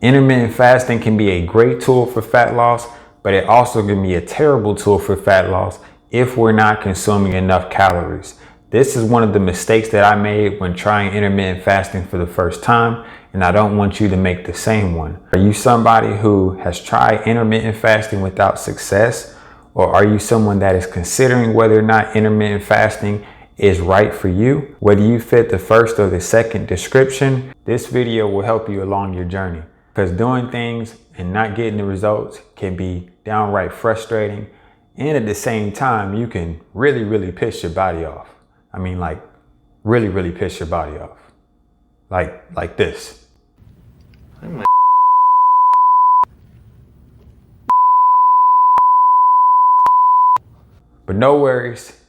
Intermittent fasting can be a great tool for fat loss, but it also can be a terrible tool for fat loss if we're not consuming enough calories. This is one of the mistakes that I made when trying intermittent fasting for the first time, and I don't want you to make the same one. Are you somebody who has tried intermittent fasting without success? Or are you someone that is considering whether or not intermittent fasting is right for you? Whether you fit the first or the second description, this video will help you along your journey. Because doing things and not getting the results can be downright frustrating. And at the same time, you can really piss your body off. I mean, like really piss your body off. Like this. But no worries,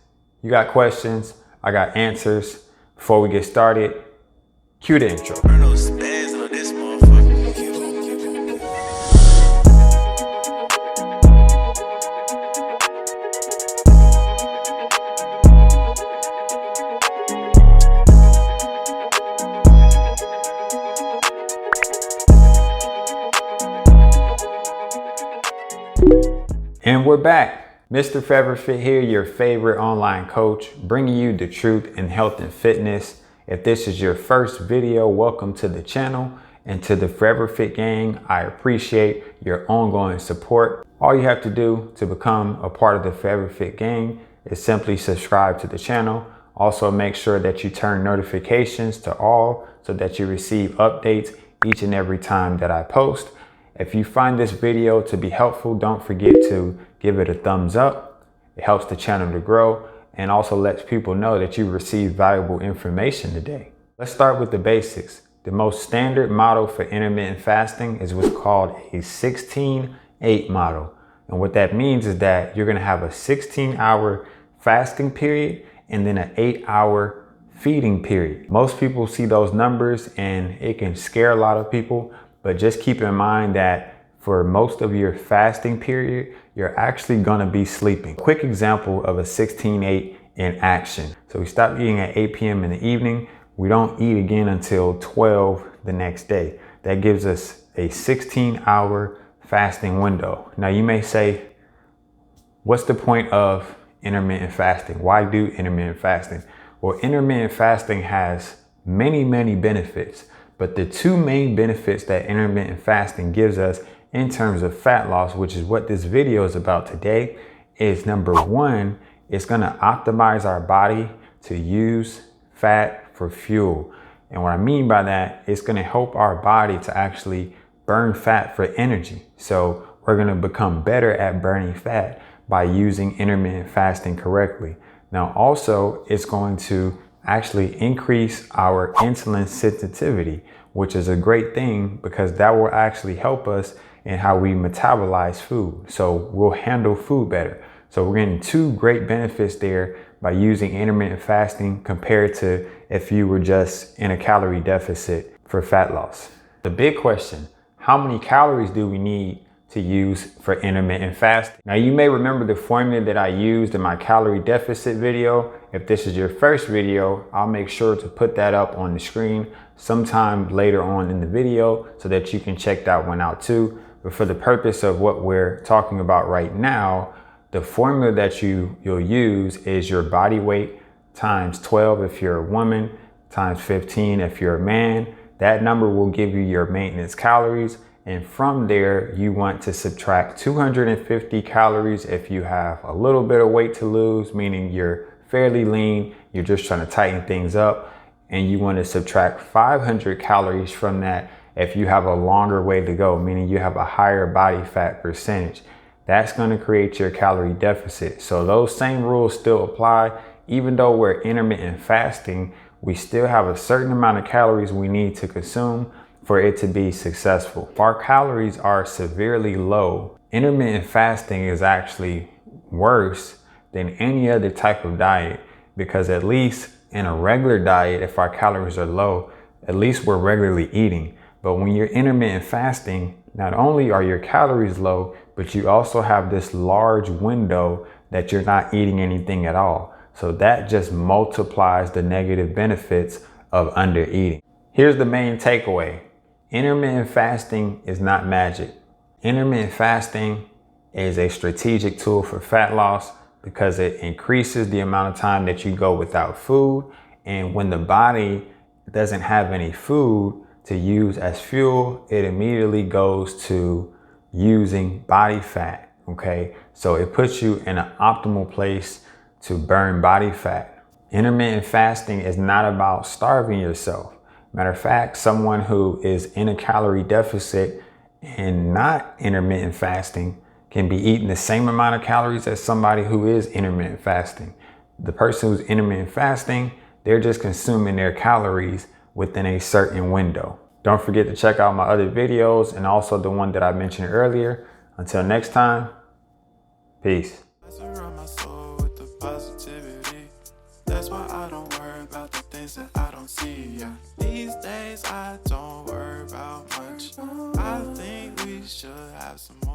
you got questions, I got answers. Before we get started, cue the intro. And we're back. MrForeverFit here, your favorite online coach, bringing you the truth in health and fitness. If this is your first video, welcome to the channel. And to the ForeverFit gang, I appreciate your ongoing support. All you have to do to become a part of the ForeverFit gang is simply subscribe to the channel. Also make sure that you turn notifications to all so that you receive updates each and every time that I post. If you find this video to be helpful, don't forget to give it a thumbs up. It helps the channel to grow and also lets people know that you received valuable information today. Let's start with the basics. The most standard model for intermittent fasting is what's called a 16-8 model. And what that means is that you're gonna have a 16-hour fasting period and then an 8-hour feeding period. Most people see those numbers and it can scare a lot of people, but just keep in mind that for most of your fasting period, you're actually gonna be sleeping. Quick example of a 16-8 in action. So we stop eating at 8 p.m. in the evening. We don't eat again until 12 the next day. That gives us a 16-hour fasting window. Now you may say, what's the point of intermittent fasting? Why do intermittent fasting? Well, intermittent fasting has many benefits, but the two main benefits that intermittent fasting gives us in terms of fat loss, which is what this video is about today, is number one, it's gonna optimize our body to use fat for fuel. And what I mean by that, it's gonna help our body to actually burn fat for energy. So we're gonna become better at burning fat by using intermittent fasting correctly. Now also, it's going to actually increase our insulin sensitivity, which is a great thing because that will actually help us in how we metabolize food. So we'll handle food better. So we're getting two great benefits there by using intermittent fasting compared to if you were just in a calorie deficit for fat loss. The big question, how many calories do we need to use for intermittent fasting? Now you may remember the formula that I used in my calorie deficit video. If this is your first video, I'll make sure to put that up on the screen sometime later on in the video so that you can check that one out too. But for the purpose of what we're talking about right now, the formula that you'll use is your body weight times 12 if you're a woman, times 15 if you're a man. That number will give you your maintenance calories. And from there, you want to subtract 250 calories if you have a little bit of weight to lose, meaning you're fairly lean, you're just trying to tighten things up. And you want to subtract 500 calories from that if you have a longer way to go, meaning you have a higher body fat percentage. That's going to create your calorie deficit. So those same rules still apply. Even though we're intermittent fasting, we still have a certain amount of calories we need to consume for it to be successful. If our calories are severely low, intermittent fasting is actually worse than any other type of diet, because at least in a regular diet, if our calories are low, at least we're regularly eating. But when you're intermittent fasting, not only are your calories low, but you also have this large window that you're not eating anything at all. So that just multiplies the negative benefits of under eating. Here's the main takeaway. Intermittent fasting is not magic. Intermittent fasting is a strategic tool for fat loss because it increases the amount of time that you go without food. And when the body doesn't have any food to use as fuel, it immediately goes to using body fat. Okay, so it puts you in an optimal place to burn body fat. Intermittent fasting is not about starving yourself. Matter of fact, someone who is in a calorie deficit and not intermittent fasting can be eating the same amount of calories as somebody who is intermittent fasting. The person who's intermittent fasting, they're just consuming their calories within a certain window. Don't forget to check out my other videos and also the one that I mentioned earlier. Until next time, peace. That's why I don't worry about the things that I don't see. Yeah. These days I don't worry about much. I think we should have some more.